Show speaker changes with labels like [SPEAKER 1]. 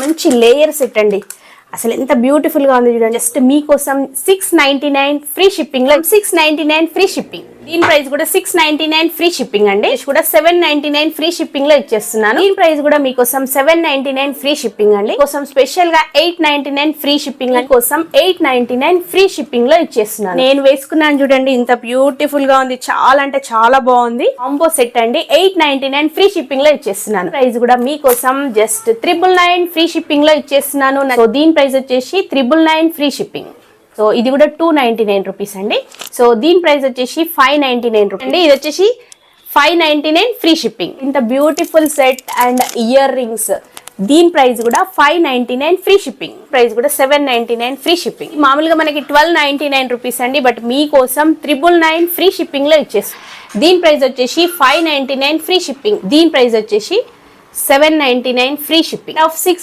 [SPEAKER 1] మంచి layer set అండి. అసలు ఎంత బ్యూటిఫుల్ గా ఉంది చూడండి. జస్ట్ మీకోసం 699 ఫ్రీ షిప్పింగ్ లో 699 ఫ్రీ షిప్పింగ్. దీని ప్రైస్ కూడా 699 ఫ్రీ షిప్పింగ్ అండి. కూడా 799 ఫ్రీ షిప్పింగ్ లో ఇచ్చేస్తున్నాను. దీని ప్రైస్ కూడా మీకోసం 799 ఫ్రీ షిప్పింగ్ అండి. కోసం స్పెషల్ గా 899 ఫ్రీ షిప్పింగ్ కోసం 899 ఫ్రీ షిప్పింగ్ లో ఇచ్చేస్తున్నాను. నేను వేసుకున్నాను చూడండి, ఇంత బ్యూటిఫుల్ గా ఉంది. చాలా అంటే చాలా బాగుంది. కాంబో సెట్ అండి. 899 ఫ్రీ షిప్పింగ్ లో ఇచ్చేస్తున్నాను. ప్రైస్ కూడా మీకోసం జస్ట్ 999 ఫ్రీ షిప్పింగ్ లో ఇచ్చేస్తున్నాను. సో దీని ప్రైస్ వచ్చేసి 999 ఫ్రీ షిప్పింగ్. సో ఇది కూడా 299 రూపీస్ అండి. సో దీని ప్రైస్ వచ్చేసి 599 రూపీస్ అండి. ఇది వచ్చేసి 599 ఫ్రీ షిప్పింగ్. ఇంత beautiful set and ear rings. దీని ప్రైస్ కూడా 599 ఫ్రీ షిప్పింగ్. ప్రైస్ కూడా 799 ఫ్రీ షిప్పింగ్. మామూలుగా మనకి 1299 రూపీస్ అండి, బట్ మీకోసం 999 ఫ్రీ షిప్పింగ్ లో ఇచ్చేస్తాం. దీని ప్రైస్ వచ్చేసి 599 ఫ్రీ షిప్పింగ్. దీని ప్రైస్ వచ్చేసి 799 ఫ్రీ షిప్పింగ్. 6